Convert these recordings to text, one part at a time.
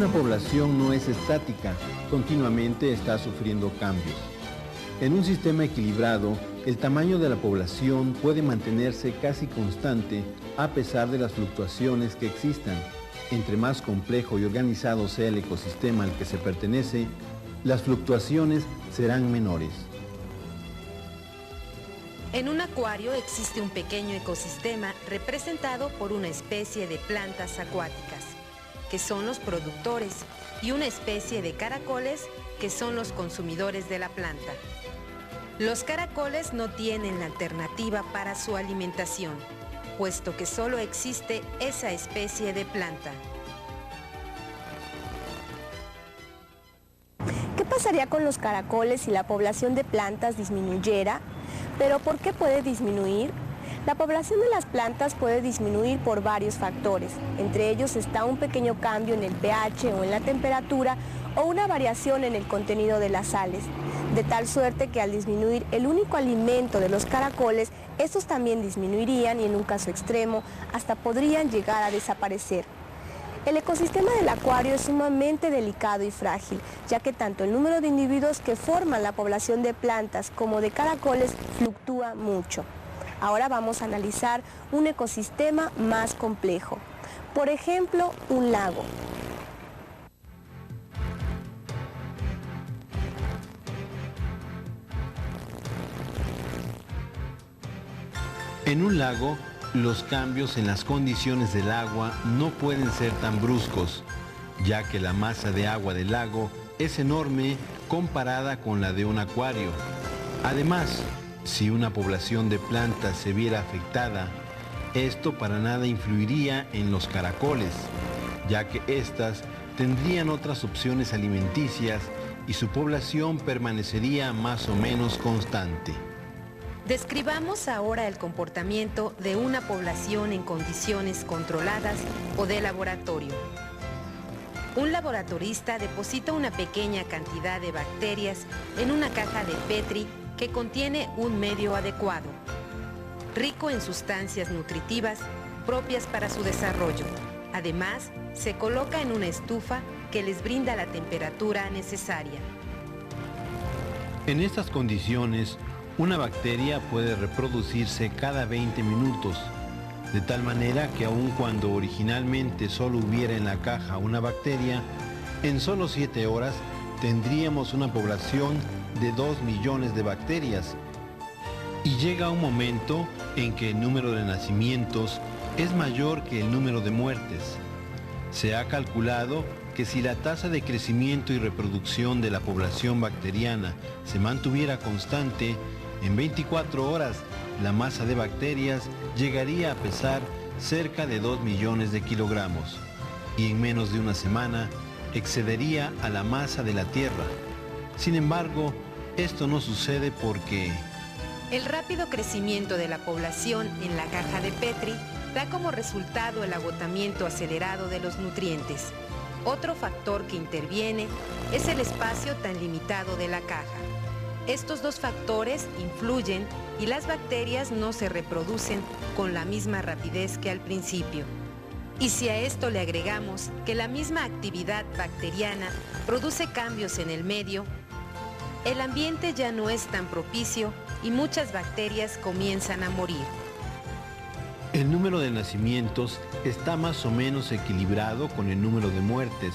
población no es estática, continuamente está sufriendo cambios. En un sistema equilibrado, el tamaño de la población puede mantenerse casi constante a pesar de las fluctuaciones que existan. Entre más complejo y organizado sea el ecosistema al que se pertenece, las fluctuaciones serán menores. En un acuario existe un pequeño ecosistema representado por una especie de plantas acuáticas, que son los productores, y una especie de caracoles, que son los consumidores de la planta. Los caracoles no tienen alternativa para su alimentación, puesto que solo existe esa especie de planta. ¿Qué pasaría con los caracoles si la población de plantas disminuyera? ¿Pero por qué puede disminuir? La población de las plantas puede disminuir por varios factores. Entre ellos está un pequeño cambio en el pH o en la temperatura o una variación en el contenido de las sales. De tal suerte que al disminuir el único alimento de los caracoles, estos también disminuirían y en un caso extremo hasta podrían llegar a desaparecer. El ecosistema del acuario es sumamente delicado y frágil, ya que tanto el número de individuos que forman la población de plantas como de caracoles fluctúa mucho. Ahora vamos a analizar un ecosistema más complejo. Por ejemplo, un lago. En un lago, los cambios en las condiciones del agua no pueden ser tan bruscos, ya que la masa de agua del lago es enorme comparada con la de un acuario. Además, si una población de plantas se viera afectada, esto para nada influiría en los caracoles, ya que éstas tendrían otras opciones alimenticias y su población permanecería más o menos constante. Describamos ahora el comportamiento de una población en condiciones controladas o de laboratorio. Un laboratorista deposita una pequeña cantidad de bacterias en una caja de Petri que contiene un medio adecuado, rico en sustancias nutritivas propias para su desarrollo. Además, se coloca en una estufa que les brinda la temperatura necesaria. En estas condiciones, una bacteria puede reproducirse cada 20 minutos, de tal manera que aun cuando originalmente solo hubiera en la caja una bacteria, en solo 7 horas tendríamos una población de 2 millones de bacterias. Y llega un momento en que el número de nacimientos es mayor que el número de muertes. Se ha calculado que si la tasa de crecimiento y reproducción de la población bacteriana se mantuviera constante, en 24 horas la masa de bacterias llegaría a pesar cerca de 2 millones de kilogramos y en menos de una semana excedería a la masa de la Tierra. Sin embargo, esto no sucede porque el rápido crecimiento de la población en la caja de Petri da como resultado el agotamiento acelerado de los nutrientes. Otro factor que interviene es el espacio tan limitado de la caja. Estos dos factores influyen y las bacterias no se reproducen con la misma rapidez que al principio. Y si a esto le agregamos que la misma actividad bacteriana produce cambios en el medio, el ambiente ya no es tan propicio y muchas bacterias comienzan a morir. el número de nacimientos está más o menos equilibrado con el número de muertes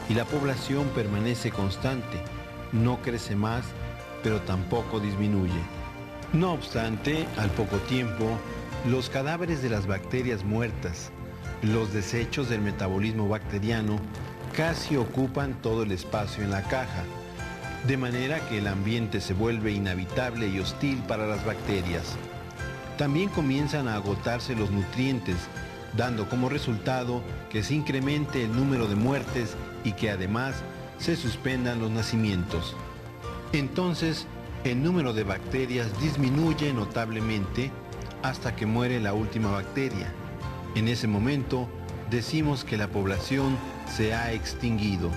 y la población permanece constante, no crece más, pero tampoco disminuye. No obstante, al poco tiempo, los cadáveres de las bacterias muertas, los desechos del metabolismo bacteriano, casi ocupan todo el espacio en la caja, de manera que el ambiente se vuelve inhabitable y hostil para las bacterias. También comienzan a agotarse los nutrientes, dando como resultado que se incremente el número de muertes y que además se suspendan los nacimientos. Entonces, el número de bacterias disminuye notablemente hasta que muere la última bacteria. En ese momento, decimos que la población se ha extinguido.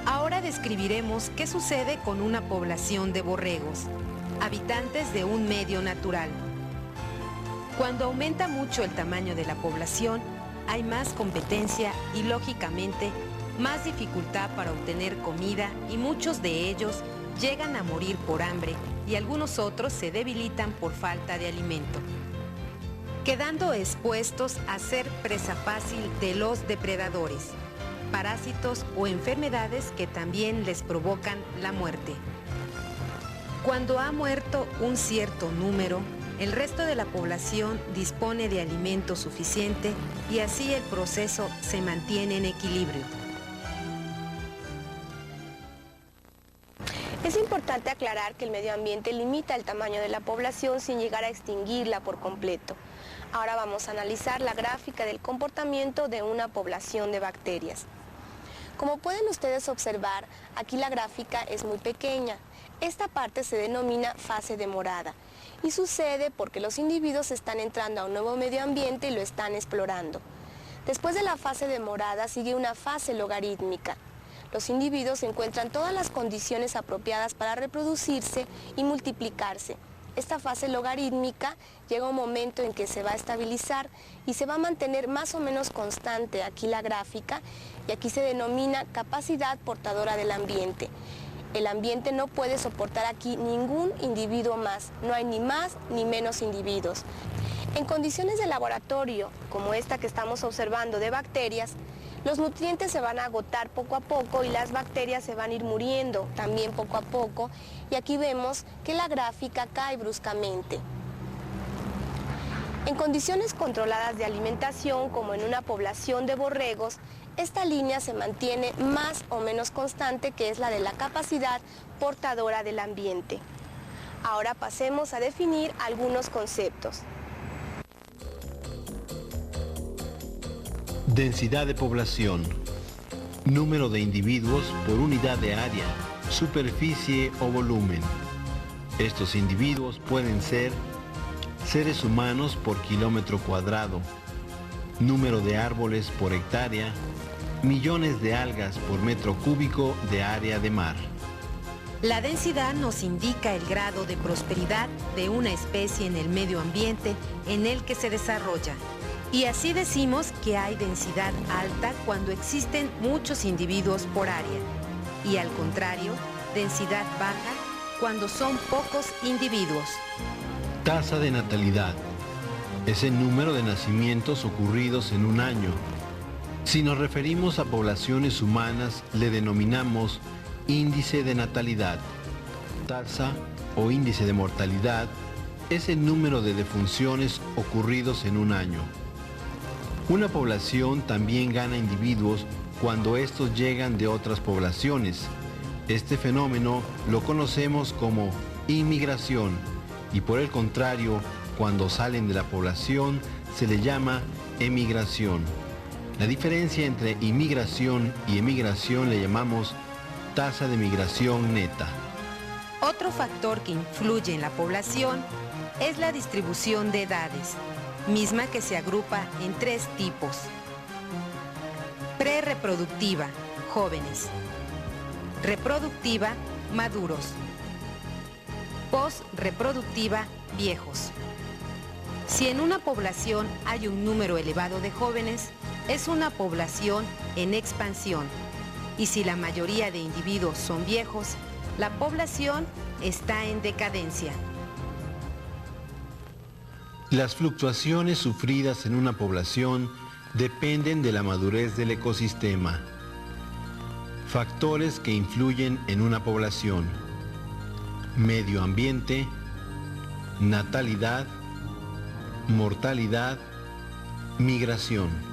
Ahora describiremos qué sucede con una población de borregos, habitantes de un medio natural. Cuando aumenta mucho el tamaño de la población, hay más competencia y, lógicamente, más dificultad para obtener comida y muchos de ellos llegan a morir por hambre y algunos otros se debilitan por falta de alimento, quedando expuestos a ser presa fácil de los depredadores, parásitos o enfermedades que también les provocan la muerte. Cuando ha muerto un cierto número, el resto de la población dispone de alimento suficiente y así el proceso se mantiene en equilibrio. Es importante aclarar que el medio ambiente limita el tamaño de la población sin llegar a extinguirla por completo. Ahora vamos a analizar la gráfica del comportamiento de una población de bacterias. Como pueden ustedes observar, aquí la gráfica es muy pequeña. Esta parte se denomina fase de morada y sucede porque los individuos están entrando a un nuevo medio ambiente y lo están explorando. Después de la fase de morada sigue una fase logarítmica. Los individuos encuentran todas las condiciones apropiadas para reproducirse y multiplicarse. Esta fase logarítmica llega un momento en que se va a estabilizar y se va a mantener más o menos constante aquí la gráfica, y aquí se denomina capacidad portadora del ambiente. El ambiente no puede soportar aquí ningún individuo más, no hay ni más ni menos individuos. En condiciones de laboratorio, como esta que estamos observando de bacterias, los nutrientes se van a agotar poco a poco y las bacterias se van a ir muriendo también poco a poco, y aquí vemos que la gráfica cae bruscamente. En condiciones controladas de alimentación, como en una población de borregos, esta línea se mantiene más o menos constante, que es la de la capacidad portadora del ambiente. Ahora pasemos a definir algunos conceptos. Densidad de población. Número de individuos por unidad de área, superficie o volumen. Estos individuos pueden ser seres humanos por kilómetro cuadrado, número de árboles por hectárea, millones de algas por metro cúbico de área de mar. La densidad nos indica el grado de prosperidad de una especie en el medio ambiente en el que se desarrolla. Y así decimos que hay densidad alta cuando existen muchos individuos por área, y al contrario, densidad baja cuando son pocos individuos. Tasa de natalidad. Es el número de nacimientos ocurridos en un año. Si nos referimos a poblaciones humanas, le denominamos índice de natalidad. Tasa o índice de mortalidad es el número de defunciones ocurridos en un año. Una población también gana individuos cuando estos llegan de otras poblaciones. Este fenómeno lo conocemos como inmigración, y por el contrario, cuando salen de la población se le llama emigración. La diferencia entre inmigración y emigración le llamamos tasa de migración neta. Otro factor que influye en la población es la distribución de edades, misma que se agrupa en 3 tipos. Prerreproductiva, jóvenes. Reproductiva, maduros. Posreproductiva, viejos. Si en una población hay un número elevado de jóvenes, es una población en expansión. Y si la mayoría de individuos son viejos, la población está en decadencia. Las fluctuaciones sufridas en una población dependen de la madurez del ecosistema. Factores que influyen en una población: medio ambiente, natalidad, mortalidad, migración.